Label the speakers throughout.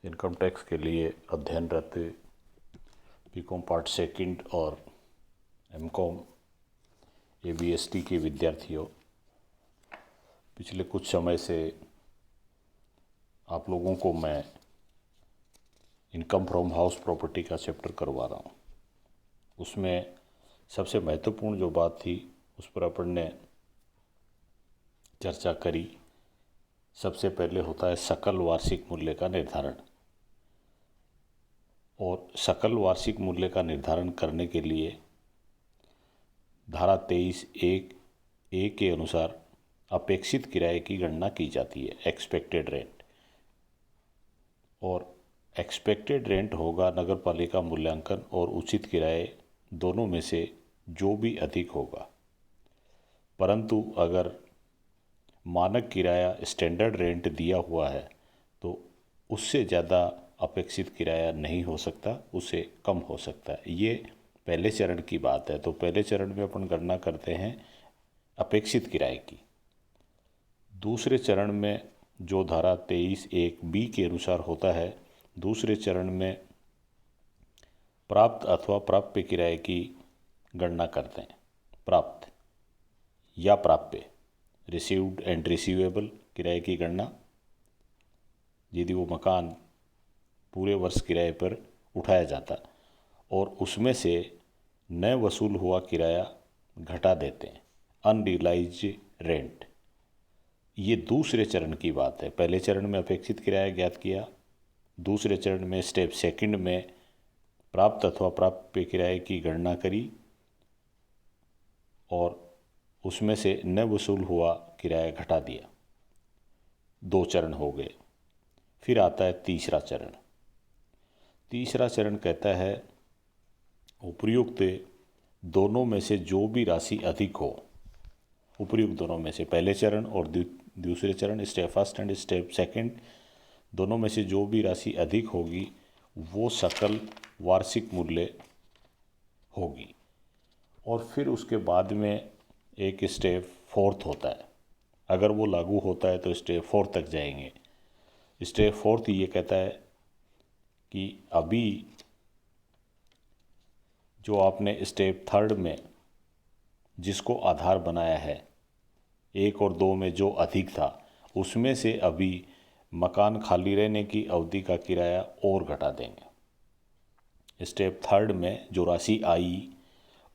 Speaker 1: Income tax के लिए अध्ययनरत बीकॉम पार्ट सेकंड और एमकॉम एबीएसटी के विद्यार्थियों, पिछले कुछ समय से आप लोगों को मैं इनकम फ्रॉम हाउस प्रॉपर्टी का चैप्टर करवा रहा हूँ। उसमें सबसे महत्वपूर्ण जो बात थी उस पर अपन ने चर्चा करी। सबसे पहले होता है सकल वार्षिक मूल्य का निर्धारण। और सकल वार्षिक मूल्य का निर्धारण करने के लिए धारा 23(1)(a) के अनुसार अपेक्षित किराए की गणना की जाती है, एक्सपेक्टेड रेंट। और एक्सपेक्टेड रेंट होगा नगर पालिका मूल्यांकन और उचित किराए दोनों में से जो भी अधिक होगा। परंतु अगर मानक किराया स्टैंडर्ड रेंट दिया हुआ है तो उससे ज़्यादा अपेक्षित किराया नहीं हो सकता, उससे कम हो सकता है। ये पहले चरण की बात है। तो पहले चरण में अपन गणना करते हैं अपेक्षित किराए की। दूसरे चरण में जो धारा 23(1)(b) के अनुसार होता है, दूसरे चरण में प्राप्त अथवा प्राप्य किराए की गणना करते हैं। प्राप्त या प्राप्य, रिसीव्ड एंड रिसीवेबल किराए की गणना, यदि वो मकान पूरे वर्ष किराए पर उठाया जाता और उसमें से न वसूल हुआ किराया घटा देते हैं, अनरियलाइज्ड रेंट। ये दूसरे चरण की बात है। पहले चरण में अपेक्षित किराया ज्ञात किया, दूसरे चरण में स्टेप सेकंड में प्राप्त अथवा प्राप्य किराए की गणना करी और उसमें से न वसूल हुआ किराया घटा दिया। 2 चरण हो गए। फिर आता है तीसरा चरण। तीसरा चरण कहता है उपर्युक्त दोनों में से जो भी राशि अधिक हो, उपर्युक्त दोनों में से पहले चरण और दूसरे चरण, step first and step second, दोनों में से जो भी राशि अधिक होगी वो सकल वार्षिक मूल्य होगी। और फिर उसके बाद में एक स्टेप फोर्थ होता है। अगर वो लागू होता है तो स्टेप फोर्थ तक जाएंगे। स्टेप फोर्थ ये कहता है कि अभी जो आपने स्टेप थर्ड में जिसको आधार बनाया है, 1 और 2 में जो अधिक था, उसमें से अभी मकान खाली रहने की अवधि का किराया और घटा देंगे। स्टेप थर्ड में जो राशि आई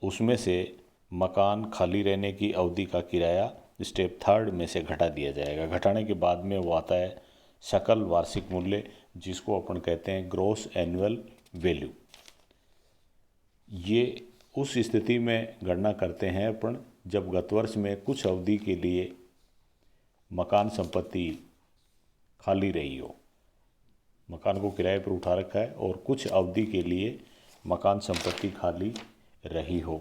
Speaker 1: उसमें से मकान खाली रहने की अवधि का किराया स्टेप थर्ड में से घटा दिया जाएगा। घटाने के बाद में वो आता है सकल वार्षिक मूल्य, जिसको अपन कहते हैं ग्रॉस एनुअल वैल्यू। ये उस स्थिति में गणना करते हैं अपन जब गत वर्ष में कुछ अवधि के लिए मकान संपत्ति खाली रही हो, मकान को किराए पर उठा रखा है और कुछ अवधि के लिए मकान संपत्ति खाली रही हो।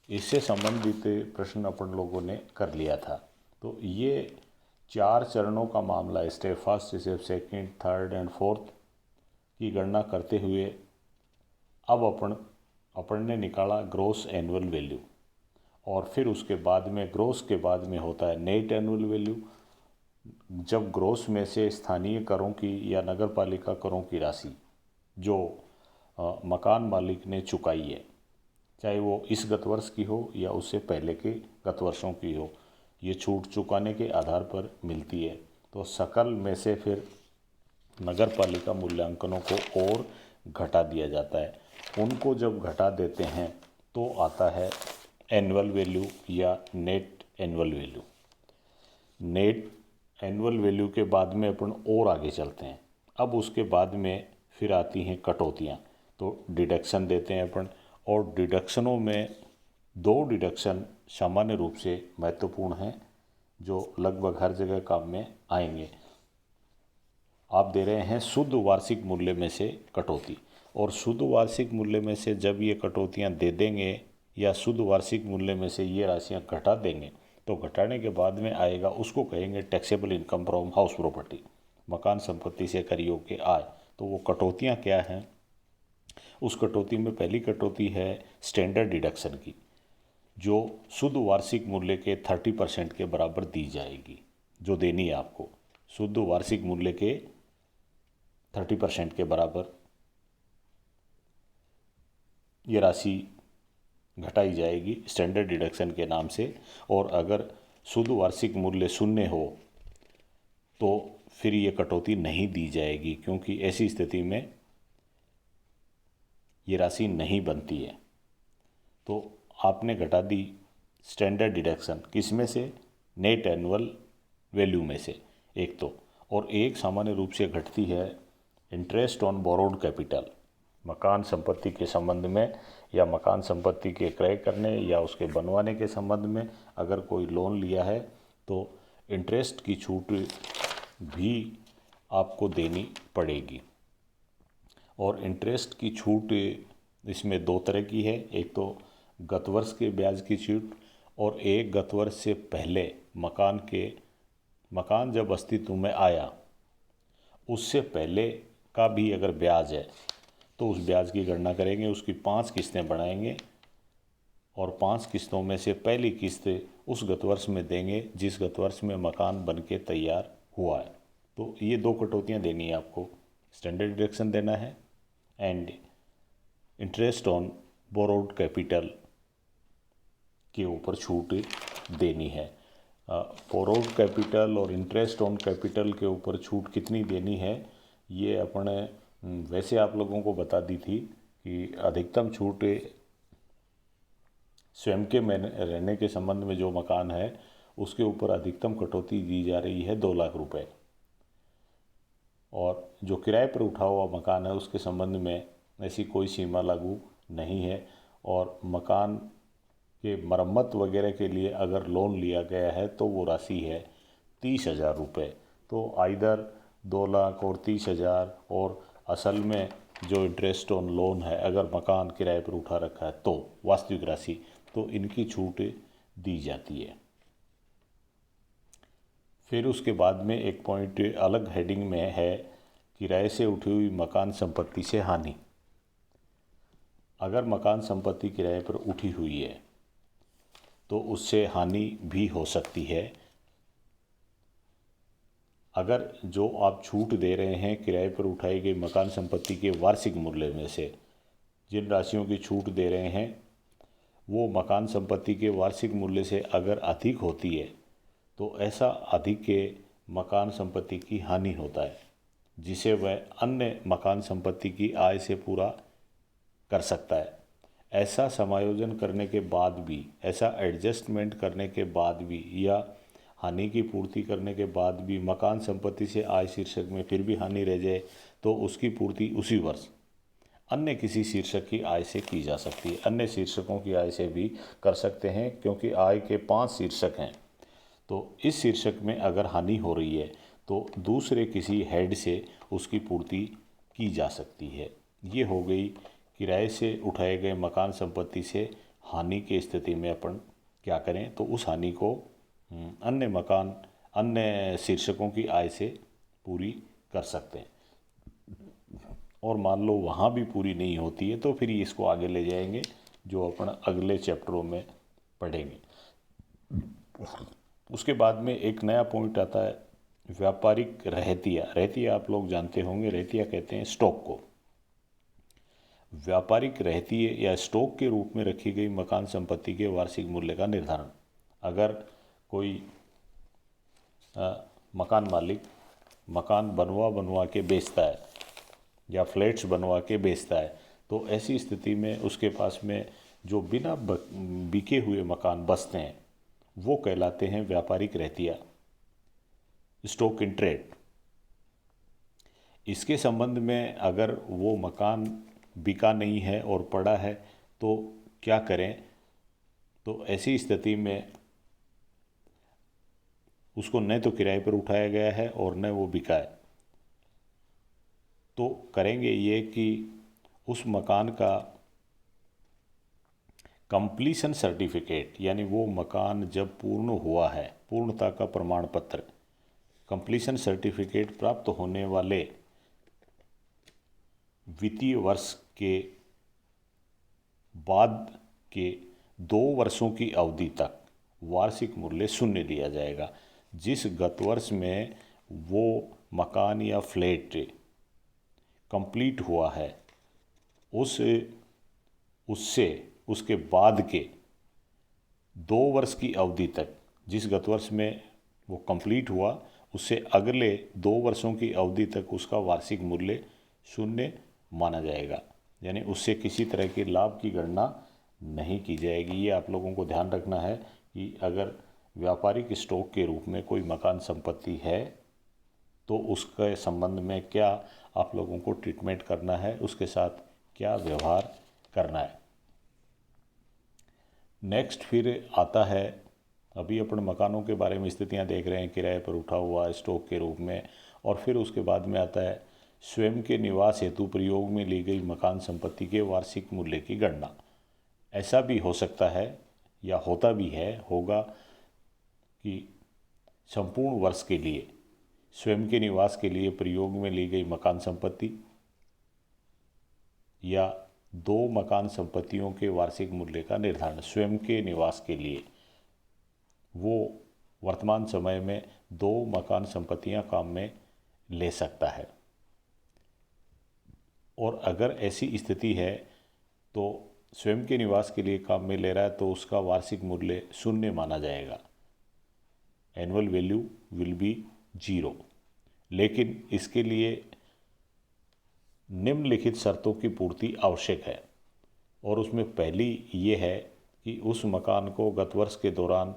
Speaker 1: इससे संबंधित प्रश्न अपन लोगों ने कर लिया था। तो ये 4 चरणों का मामला, step first, step second, third and fourth की गणना करते हुए अब अपन ने निकाला ग्रॉस एनुअल वैल्यू। और फिर उसके बाद में ग्रॉस के बाद में होता है नेट एनुअल वैल्यू। जब ग्रॉस में से स्थानीय करों की या नगर पालिका करों की राशि जो मकान मालिक ने चुकाई है, चाहे वो इस गत वर्ष की हो या उससे पहले के गत वर्षों की हो, ये छूट चुकाने के आधार पर मिलती है। तो सकल में से फिर नगर पालिका मूल्यांकनों को और घटा दिया जाता है। उनको जब घटा देते हैं तो आता है एनुअल वैल्यू या net annual value. Net annual value के बाद में अपन और आगे चलते हैं। अब उसके बाद में फिर आती हैं कटौतियाँ। तो डिडक्शन देते हैं अपन, और डिडक्शनों में 2 डिडक्शन सामान्य रूप से महत्वपूर्ण हैं जो लगभग हर जगह काम में आएंगे। आप दे रहे हैं शुद्ध वार्षिक मूल्य में से कटौती, और शुद्ध वार्षिक मूल्य में से जब ये कटौतियाँ दे देंगे या शुद्ध वार्षिक मूल्य में से ये राशियाँ घटा देंगे तो घटाने के बाद में आएगा, उसको कहेंगे taxable income from house property, मकान संपत्ति से कर योग्य आय। तो वो कटौतियाँ क्या हैं? उस कटौती में पहली कटौती है स्टैंडर्ड डिडक्शन की, जो शुद्ध वार्षिक मूल्य के 30% के बराबर दी जाएगी, जो देनी है आपको। शुद्ध वार्षिक मूल्य के 30% के बराबर ये राशि घटाई जाएगी स्टैंडर्ड डिडक्शन के नाम से। और अगर शुद्ध वार्षिक मूल्य शून्य हो तो फिर ये कटौती नहीं दी जाएगी, क्योंकि ऐसी स्थिति में ये राशि नहीं बनती है। तो आपने घटा दी स्टैंडर्ड डिडक्शन किस में से, नेट एनुअल वैल्यू में से एक तो, और एक सामान्य रूप से घटती है इंटरेस्ट ऑन बोरोड कैपिटल। मकान संपत्ति के संबंध में या मकान संपत्ति के क्रय करने या उसके बनवाने के संबंध में अगर कोई लोन लिया है तो इंटरेस्ट की छूट भी आपको देनी पड़ेगी। और इंटरेस्ट की छूट इसमें दो तरह की है, एक तो गत वर्ष के ब्याज की छूट और एक गत वर्ष से पहले मकान जब अस्तित्व में आया उससे पहले का भी अगर ब्याज है तो उस ब्याज की गणना करेंगे, उसकी 5 किस्तें बनाएंगे और 5 किस्तों में से पहली किस्त उस गत वर्ष में देंगे जिस गत वर्ष में मकान बन के तैयार हुआ है। तो ये दो कटौतियाँ देनी है आपको, स्टैंडर्ड डिडक्शन देना है and interest on borrowed capital के ऊपर छूट देनी है। बोरोड कैपिटल और इंटरेस्ट ऑन कैपिटल के ऊपर छूट कितनी देनी है ये अपने वैसे आप लोगों को बता दी थी कि अधिकतम छूट स्वयं के में रहने के संबंध में जो मकान है उसके ऊपर अधिकतम कटौती दी जा रही है 2 लाख रुपए, और जो किराए पर उठा हुआ मकान है उसके संबंध में ऐसी कोई सीमा लागू नहीं है। और मकान के मरम्मत वगैरह के लिए अगर लोन लिया गया है तो वो राशि है 30,000 रुपये। तो आइदर 2 लाख और 30,000 और असल में जो इंटरेस्ट ऑन लोन है अगर मकान किराए पर उठा रखा है तो वास्तविक राशि, तो इनकी छूट दी जाती है। फिर उसके बाद में एक पॉइंट अलग हेडिंग में है, किराए से उठी हुई मकान संपत्ति से हानि। अगर मकान संपत्ति किराए पर उठी हुई है तो उससे हानि भी हो सकती है। अगर जो आप छूट दे रहे हैं किराए पर उठाई गई मकान संपत्ति के वार्षिक मूल्य में से जिन राशियों की छूट दे रहे हैं वो मकान संपत्ति के वार्षिक मूल्य से अगर अधिक होती है तो ऐसा अधिक के मकान संपत्ति की हानि होता है, जिसे वह अन्य मकान संपत्ति की आय से पूरा कर सकता है। ऐसा समायोजन करने के बाद भी, ऐसा एडजस्टमेंट करने के बाद भी या हानि की पूर्ति करने के बाद भी मकान संपत्ति से आय शीर्षक में फिर भी हानि रह जाए तो उसकी पूर्ति उसी वर्ष अन्य किसी शीर्षक की आय से की जा सकती है। अन्य शीर्षकों की आय से भी कर सकते हैं, क्योंकि आय के 5 शीर्षक हैं। तो इस शीर्षक में अगर हानि हो रही है तो दूसरे किसी हेड से उसकी पूर्ति की जा सकती है। ये हो गई किराए से उठाए गए मकान संपत्ति से हानि की स्थिति में अपन क्या करें, तो उस हानि को अन्य शीर्षकों की आय से पूरी कर सकते हैं। और मान लो वहाँ भी पूरी नहीं होती है तो फिर इसको आगे ले जाएंगे, जो अपन अगले चैप्टरों में पढ़ेंगे। उसके बाद में एक नया पॉइंट आता है व्यापारिक रहतिया। रहतिया आप लोग जानते होंगे, रहतिया कहते हैं स्टॉक को। व्यापारिक रहतिये या स्टॉक के रूप में रखी गई मकान संपत्ति के वार्षिक मूल्य का निर्धारण। अगर कोई मकान मालिक मकान बनवा के बेचता है या फ्लैट्स बनवा के बेचता है तो ऐसी स्थिति में उसके पास में जो बिना बिके हुए मकान बचते हैं वो कहलाते हैं व्यापारिक रहतिया, स्टॉक इन ट्रेड। इसके संबंध में अगर वो मकान बिका नहीं है और पड़ा है तो क्या करें, तो ऐसी स्थिति में उसको न तो किराए पर उठाया गया है और न वो बिका है, तो करेंगे ये कि उस मकान का कंप्लीशन सर्टिफिकेट, यानी वो मकान जब पूर्ण हुआ है, पूर्णता का प्रमाण पत्र, कंप्लीशन सर्टिफिकेट प्राप्त होने वाले वित्तीय वर्ष के बाद के 2 वर्षों की अवधि तक वार्षिक मूल्य शून्य दिया जाएगा। जिस गत वर्ष में वो मकान या फ्लैट कंप्लीट हुआ है उसके बाद के 2 वर्ष की अवधि तक, जिस गत वर्ष में वो कंप्लीट हुआ उससे अगले 2 वर्षों की अवधि तक उसका वार्षिक मूल्य शून्य माना जाएगा। यानी उससे किसी तरह के लाभ की गणना नहीं की जाएगी। ये आप लोगों को ध्यान रखना है कि अगर व्यापारिक स्टॉक के रूप में कोई मकान संपत्ति है तो उसके संबंध में क्या आप लोगों को ट्रीटमेंट करना है, उसके साथ क्या व्यवहार करना है। नेक्स्ट फिर आता है, अभी अपन मकानों के बारे में स्थितियां देख रहे हैं, किराए पर उठा हुआ स्टॉक के रूप में, और फिर उसके बाद में आता है स्वयं के निवास हेतु प्रयोग में ली गई मकान संपत्ति के वार्षिक मूल्य की गणना। ऐसा भी हो सकता है या होता भी है, होगा कि संपूर्ण वर्ष के लिए स्वयं के निवास के लिए प्रयोग में ली गई मकान संपत्ति या 2 मकान संपत्तियों के वार्षिक मूल्य का निर्धारण स्वयं के निवास के लिए, वो वर्तमान समय में 2 मकान संपत्तियां काम में ले सकता है। और अगर ऐसी स्थिति है तो स्वयं के निवास के लिए काम में ले रहा है तो उसका वार्षिक मूल्य शून्य माना जाएगा, एनुअल वैल्यू विल बी 0। लेकिन इसके लिए निम्नलिखित शर्तों की पूर्ति आवश्यक है, और उसमें पहली ये है कि उस मकान को गत वर्ष के दौरान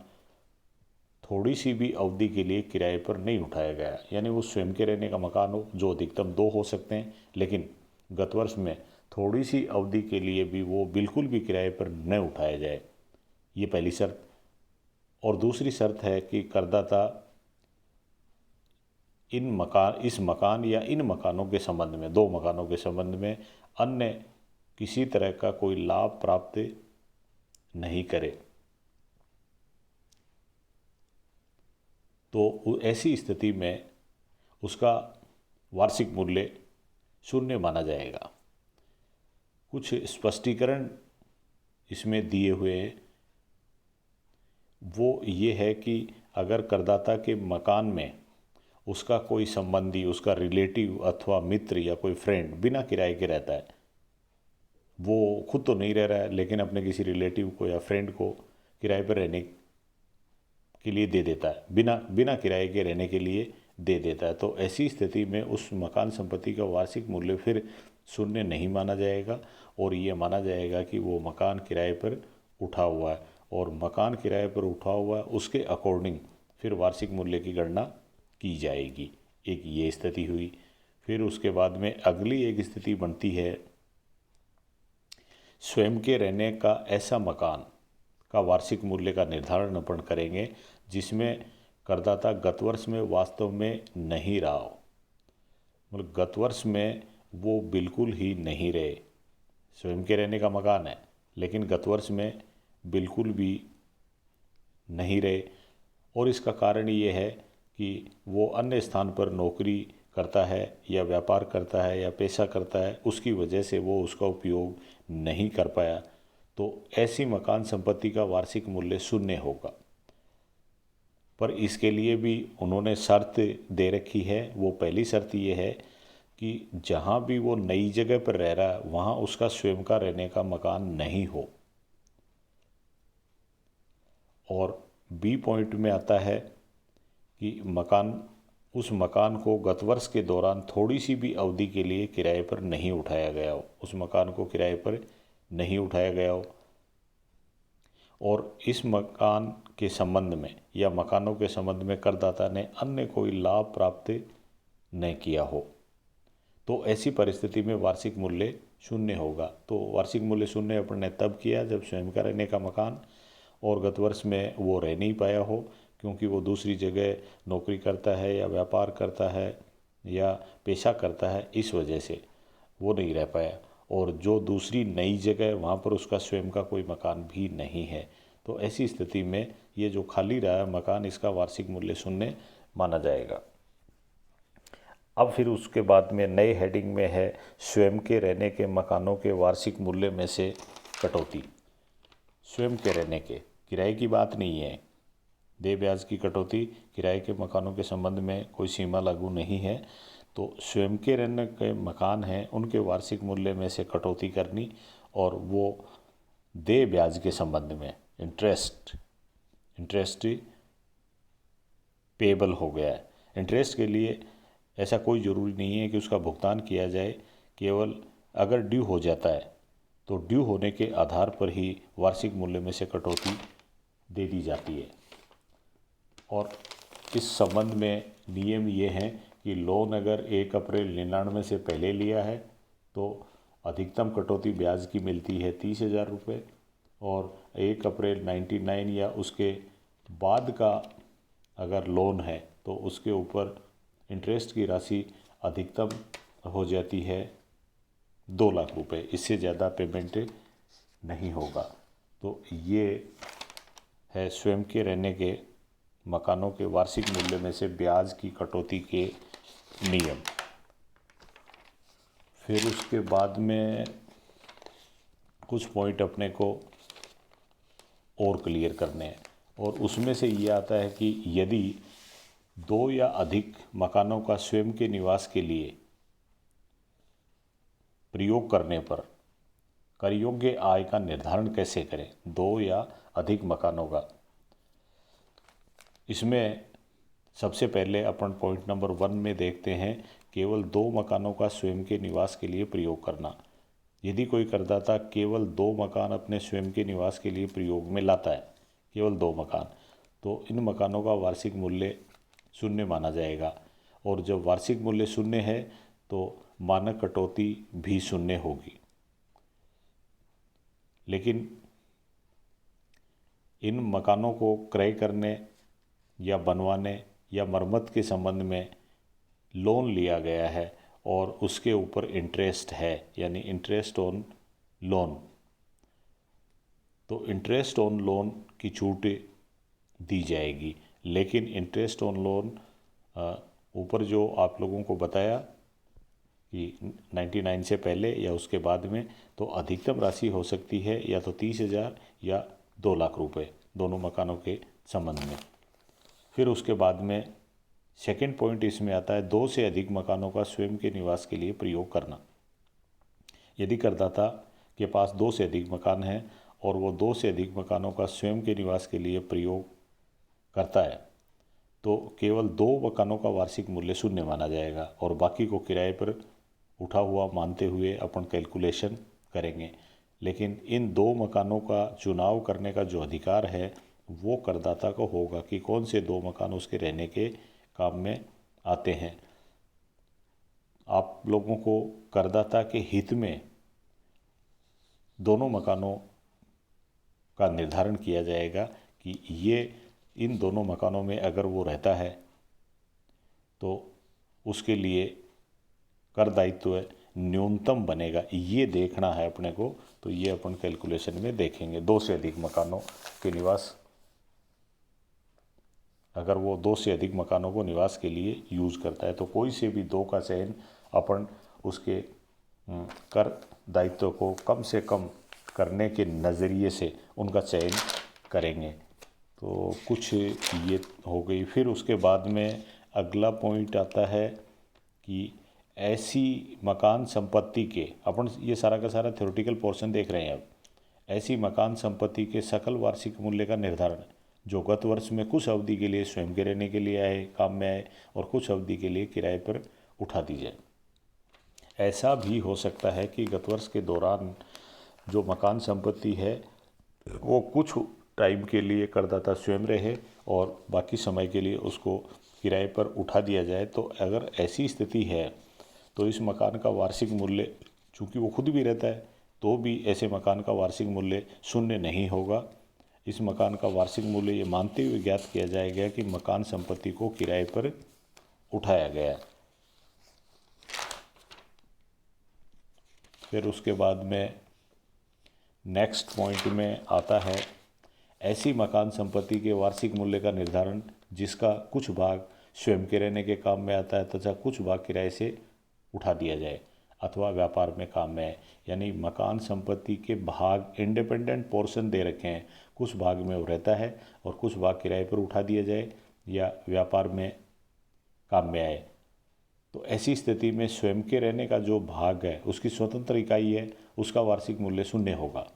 Speaker 1: थोड़ी सी भी अवधि के लिए किराए पर नहीं उठाया गया। यानी वो स्वयं के रहने का मकान हो, जो अधिकतम 2 हो सकते हैं, लेकिन गत वर्ष में थोड़ी सी अवधि के लिए भी वो बिल्कुल भी किराए पर न उठाया जाए, ये पहली शर्त। और दूसरी शर्त है कि करदाता इस मकान या इन मकानों के संबंध में, 2 मकानों के संबंध में अन्य किसी तरह का कोई लाभ प्राप्त नहीं करे। तो ऐसी स्थिति में उसका वार्षिक मूल्य शून्य माना जाएगा। कुछ स्पष्टीकरण इसमें दिए हुए हैं, वो ये है कि अगर करदाता के मकान में उसका कोई संबंधी, उसका रिलेटिव अथवा मित्र या कोई फ्रेंड बिना किराए के रहता है, वो खुद तो नहीं रह रहा है लेकिन अपने किसी रिलेटिव को या फ्रेंड को किराए पर रहने के लिए दे देता है, बिना किराए के रहने के लिए दे देता है, तो ऐसी स्थिति में उस मकान संपत्ति का वार्षिक मूल्य फिर शून्य नहीं माना जाएगा, और ये माना जाएगा कि वो मकान किराए पर उठा हुआ है, और मकान किराए पर उठा हुआ है उसके अकॉर्डिंग फिर वार्षिक मूल्य की गणना की जाएगी। एक ये स्थिति हुई। फिर उसके बाद में अगली एक स्थिति बनती है, स्वयं के रहने का ऐसा मकान का वार्षिक मूल्य का निर्धारण अपन करेंगे जिसमें करदाता गत वर्ष में वास्तव में नहीं रहा हो, मतलब गत वर्ष में वो बिल्कुल ही नहीं रहे, स्वयं के रहने का मकान है लेकिन गत वर्ष में बिल्कुल भी नहीं रहे। और इसका कारण ये है कि वो अन्य स्थान पर नौकरी करता है या व्यापार करता है या पेशा करता है, उसकी वजह से वो उसका उपयोग नहीं कर पाया, तो ऐसी मकान संपत्ति का वार्षिक मूल्य शून्य होगा। पर इसके लिए भी उन्होंने शर्त दे रखी है। वो पहली शर्त ये है कि जहाँ भी वो नई जगह पर रह रहा है वहाँ उसका स्वयं का रहने का मकान नहीं हो। और बी पॉइंट में आता है कि उस मकान को गत वर्ष के दौरान थोड़ी सी भी अवधि के लिए किराए पर नहीं उठाया गया हो, उस मकान को किराए पर नहीं उठाया गया हो, और इस मकान के संबंध में या मकानों के संबंध में करदाता ने अन्य कोई लाभ प्राप्त न किया हो, तो ऐसी परिस्थिति में वार्षिक मूल्य शून्य होगा। तो वार्षिक मूल्य शून्य अपन ने तब किया जब स्वयं का रहने का मकान और गत वर्ष में वो रह नहीं पाया हो, क्योंकि वो दूसरी जगह नौकरी करता है या व्यापार करता है या पेशा करता है, इस वजह से वो नहीं रह पाया, और जो दूसरी नई जगह है वहाँ पर उसका स्वयं का कोई मकान भी नहीं है। तो ऐसी स्थिति में ये जो खाली रहा है मकान, इसका वार्षिक मूल्य शून्य माना जाएगा। अब फिर उसके बाद में नए हेडिंग में है स्वयं के रहने के मकानों के वार्षिक मूल्य में से कटौती। स्वयं के रहने के, किराए की बात नहीं है, देय ब्याज की कटौती किराए के मकानों के संबंध में कोई सीमा लागू नहीं है, तो स्वयं के रहने के मकान हैं उनके वार्षिक मूल्य में से कटौती करनी और वो देय ब्याज के संबंध में इंटरेस्ट पेबल हो गया है। इंटरेस्ट के लिए ऐसा कोई ज़रूरी नहीं है कि उसका भुगतान किया जाए, केवल अगर ड्यू हो जाता है तो ड्यू होने के आधार पर ही वार्षिक मूल्य में से कटौती दे दी जाती है। और इस संबंध में नियम ये हैं कि लोन अगर 1 अप्रैल 99 से पहले लिया है तो अधिकतम कटौती ब्याज की मिलती है 30,000 रुपये, और 1 अप्रैल 99 या उसके बाद का अगर लोन है तो उसके ऊपर इंटरेस्ट की राशि अधिकतम हो जाती है 2 लाख रुपए, इससे ज़्यादा पेमेंट नहीं होगा। तो ये है स्वयं के रहने के मकानों के वार्षिक मूल्य में से ब्याज की कटौती के नियम। फिर उसके बाद में कुछ पॉइंट अपने को और क्लियर करने हैं, और उसमें से ये आता है कि यदि 2 या अधिक मकानों का स्वयं के निवास के लिए प्रयोग करने पर कर योग्य आय का निर्धारण कैसे करें। 2 या अधिक मकानों का, इसमें सबसे पहले अपन पॉइंट नंबर 1 में देखते हैं केवल 2 मकानों का स्वयं के निवास के लिए प्रयोग करना। यदि कोई करदाता केवल 2 मकान अपने स्वयं के निवास के लिए प्रयोग में लाता है, केवल 2 मकान, तो इन मकानों का वार्षिक मूल्य 0 माना जाएगा, और जब वार्षिक मूल्य 0 है तो मानक कटौती भी 0 होगी। लेकिन इन मकानों को क्रय करने या बनवाने या मरम्मत के संबंध में लोन लिया गया है और उसके ऊपर इंटरेस्ट है, यानी इंटरेस्ट ऑन लोन, तो इंटरेस्ट ऑन लोन की छूट दी जाएगी। लेकिन इंटरेस्ट ऑन लोन ऊपर जो आप लोगों को बताया कि 99 से पहले या उसके बाद में, तो अधिकतम राशि हो सकती है या तो 30,000 या 2 लाख रुपए, दोनों मकानों के संबंध में। फिर उसके बाद में सेकंड पॉइंट इसमें आता है 2 से अधिक मकानों का स्वयं के निवास के लिए प्रयोग करना। यदि करदाता के पास 2 से अधिक मकान हैं और वो 2 से अधिक मकानों का स्वयं के निवास के लिए प्रयोग करता है तो केवल 2 मकानों का वार्षिक मूल्य 0 माना जाएगा और बाकी को किराए पर उठा हुआ मानते हुए अपन कैलकुलेशन करेंगे। लेकिन इन 2 मकानों का चुनाव करने का जो अधिकार है वो करदाता को होगा कि कौन से 2 मकान उसके रहने के काम में आते हैं। आप लोगों को करदाता के हित में दोनों मकानों का निर्धारण किया जाएगा कि ये इन दोनों मकानों में अगर वो रहता है तो उसके लिए कर दायित्व न्यूनतम बनेगा, ये देखना है अपने को। तो ये अपन कैलकुलेशन में देखेंगे। 2 से अधिक मकानों के निवास, अगर वो 2 से अधिक मकानों को निवास के लिए यूज़ करता है तो कोई से भी 2 का चयन अपन उसके कर दायित्व को कम से कम करने के नज़रिए से उनका चयन करेंगे। तो कुछ ये हो गई। फिर उसके बाद में अगला पॉइंट आता है कि ऐसी मकान संपत्ति के, अपन ये सारा का सारा थ्योरेटिकल पोर्शन देख रहे हैं अब, ऐसी मकान संपत्ति के सकल वार्षिक मूल्य का निर्धारण जो गत वर्ष में कुछ अवधि के लिए स्वयं के रहने के लिए आए, काम में आए, और कुछ अवधि के लिए किराए पर उठा दी जाए। ऐसा भी हो सकता है कि गत वर्ष के दौरान जो मकान संपत्ति है वो कुछ टाइम के लिए करदाता स्वयं रहे और बाकी समय के लिए उसको किराए पर उठा दिया जाए। तो अगर ऐसी स्थिति है तो इस मकान का वार्षिक मूल्य, चूँकि वो खुद भी रहता है, तो भी ऐसे मकान का वार्षिक मूल्य 0 नहीं होगा। इस मकान का वार्षिक मूल्य ये मानते हुए ज्ञात किया जाएगा कि मकान संपत्ति को किराए पर उठाया गया। फिर उसके बाद में नेक्स्ट पॉइंट में आता है ऐसी मकान संपत्ति के वार्षिक मूल्य का निर्धारण जिसका कुछ भाग स्वयं के रहने के काम में आता है तथा कुछ भाग किराए से उठा दिया जाए अथवा व्यापार में काम में है। यानी मकान संपत्ति के भाग इंडिपेंडेंट पोर्शन दे रखे हैं, कुछ भाग में वो रहता है और कुछ भाग किराए पर उठा दिया जाए या व्यापार में काम में आए। तो ऐसी स्थिति में स्वयं के रहने का जो भाग है, उसकी स्वतंत्र इकाई है, उसका वार्षिक मूल्य 0 होगा।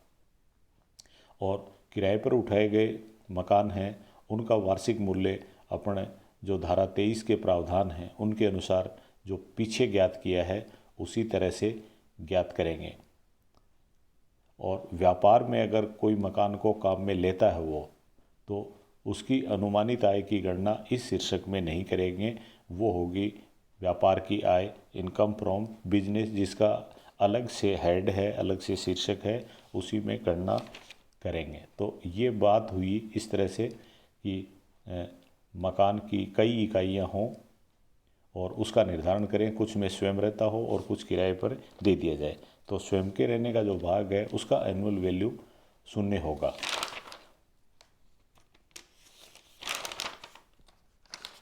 Speaker 1: और किराए पर उठाए गए मकान हैं, उनका वार्षिक मूल्य अपने जो धारा 23 के प्रावधान हैं उनके अनुसार जो पीछे ज्ञात किया है उसी तरह से ज्ञात करेंगे। और व्यापार में अगर कोई मकान को काम में लेता है वो, तो उसकी अनुमानित आय की गणना इस शीर्षक में नहीं करेंगे, वो होगी व्यापार की आय, इनकम फ्रॉम बिजनेस, जिसका अलग से हेड है, अलग से शीर्षक है, उसी में गणना करेंगे। तो ये बात हुई इस तरह से कि मकान की कई इकाइयाँ हों और उसका निर्धारण करें, कुछ में स्वयं रहता हो और कुछ किराए पर दे दिया जाए। तो स्वयं के रहने का जो भाग है उसका एनुअल वैल्यू 0 होगा।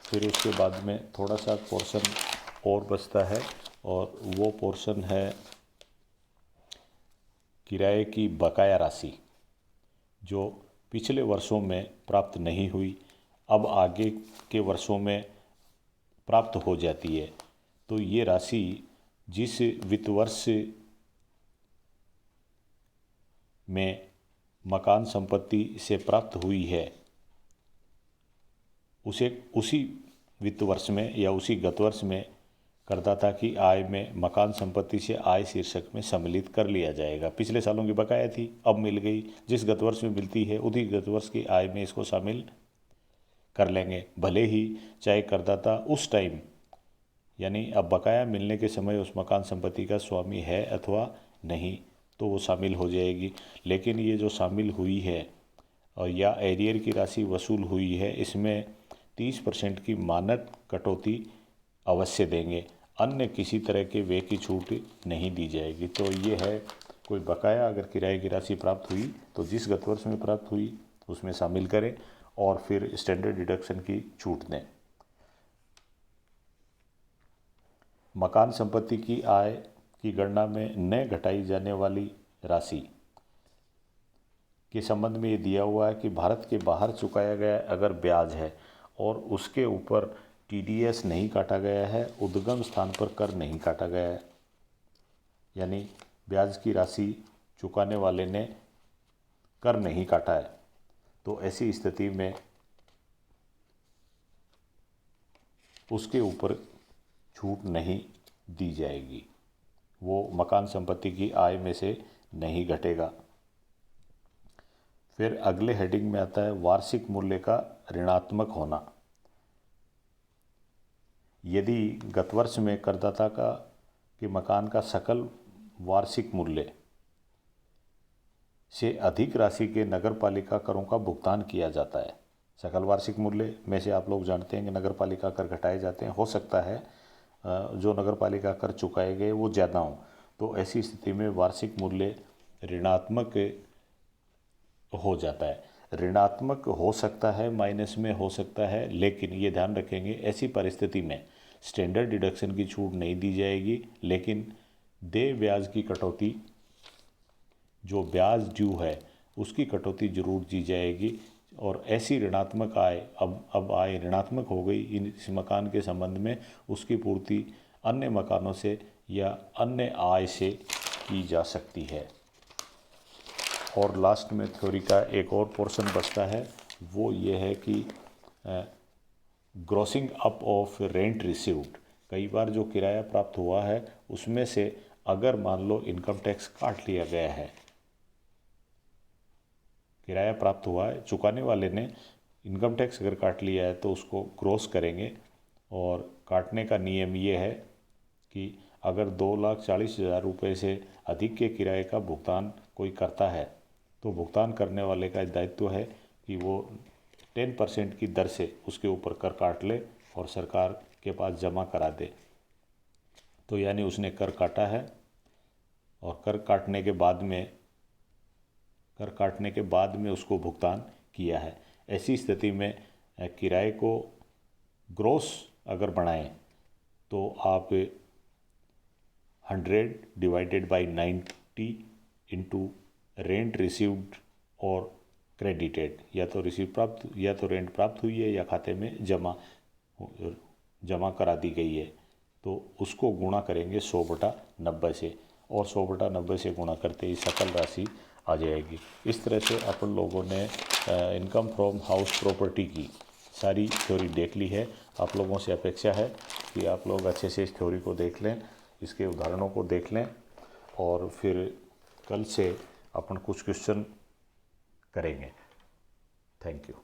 Speaker 1: फिर उसके बाद में थोड़ा सा पोर्शन और बचता है और वो पोर्शन है किराए की बकाया राशि, जो पिछले वर्षों में प्राप्त नहीं हुई, अब आगे के वर्षों में प्राप्त हो जाती है। तो ये राशि जिस वित्त वर्ष में मकान संपत्ति से प्राप्त हुई है, उसी वित्त वर्ष में या उसी गत वर्ष में करदाता की आय में मकान संपत्ति से आय शीर्षक में सम्मिलित कर लिया जाएगा। पिछले सालों की बकाया थी, अब मिल गई, जिस गत वर्ष में मिलती है उसी गत वर्ष की आय में इसको शामिल कर लेंगे, भले ही चाहे करदाता उस टाइम यानी अब बकाया मिलने के समय उस मकान संपत्ति का स्वामी है अथवा नहीं, तो वो शामिल हो जाएगी। लेकिन ये जो शामिल हुई है और या एरियर की राशि वसूल हुई है, इसमें 30% की मानक कटौती अवश्य देंगे, अन्य किसी तरह के व्यय की छूट नहीं दी जाएगी। तो ये है, कोई बकाया अगर किराए की राशि प्राप्त हुई तो जिस गत वर्ष में प्राप्त हुई उसमें शामिल करें और फिर स्टैंडर्ड डिडक्शन की छूट दें। मकान संपत्ति की आय की गणना में न घटाई जाने वाली राशि के संबंध में ये दिया हुआ है कि भारत के बाहर चुकाया गया अगर ब्याज है और उसके ऊपर टीडीएस नहीं काटा गया है, उद्गम स्थान पर कर नहीं काटा गया है, यानी ब्याज की राशि चुकाने वाले ने कर नहीं काटा है, तो ऐसी स्थिति में उसके ऊपर छूट नहीं दी जाएगी, वो मकान संपत्ति की आय में से नहीं घटेगा। फिर अगले हेडिंग में आता है वार्षिक मूल्य का ऋणात्मक होना। यदि गत वर्ष में करदाता के मकान का सकल वार्षिक मूल्य से अधिक राशि के नगरपालिका करों का भुगतान किया जाता है, सकल वार्षिक मूल्य में से आप लोग जानते हैं कि नगरपालिका कर घटाए जाते हैं, हो सकता है जो नगरपालिका कर चुकाए गए वो ज़्यादा हों, तो ऐसी स्थिति में वार्षिक मूल्य ऋणात्मक हो जाता है। ऋणात्मक हो सकता है, माइनस में हो सकता है, लेकिन ये ध्यान रखेंगे ऐसी परिस्थिति में स्टैंडर्ड डिडक्शन की छूट नहीं दी जाएगी, लेकिन देय ब्याज की कटौती, जो ब्याज ड्यू है उसकी कटौती जरूर दी जाएगी। और ऐसी ऋणात्मक आय, अब आय ऋणात्मक हो गई इस मकान के संबंध में, उसकी पूर्ति अन्य मकानों से या अन्य आय से की जा सकती है। और लास्ट में थ्योरी का एक और पोर्शन बचता है, वो ये है कि grossing up of rent received. कई बार जो किराया प्राप्त हुआ है उसमें से अगर मान लो इनकम टैक्स काट लिया गया है, किराया प्राप्त हुआ है, चुकाने वाले ने इनकम टैक्स अगर काट लिया है तो उसको ग्रॉस करेंगे। और काटने का नियम ये है कि अगर 2,40,000 रुपये से अधिक के किराए का भुगतान कोई करता है तो भुगतान करने वाले का दायित्व है कि वो 10% की दर से उसके ऊपर कर काट ले और सरकार के पास जमा करा दे। तो यानी उसने कर काटा है और कर काटने के बाद में उसको भुगतान किया है। ऐसी स्थिति में किराए को ग्रॉस अगर बढ़ाएं तो आप 100 divided by 90 into rent received और क्रेडिटेड, या तो रेंट प्राप्त हुई है या खाते में जमा करा दी गई है, तो उसको गुणा करेंगे 100/90 से, और 100/90 से गुणा करते ही सकल राशि आ जाएगी। इस तरह से अपन लोगों ने इनकम फ्रॉम हाउस प्रॉपर्टी की सारी थ्योरी देख ली है। आप लोगों से अपेक्षा है कि आप लोग अच्छे से इस थ्योरी को देख लें, इसके उदाहरणों को देख लें, और फिर कल से अपन कुछ क्वेश्चन करेंगे। Thank you.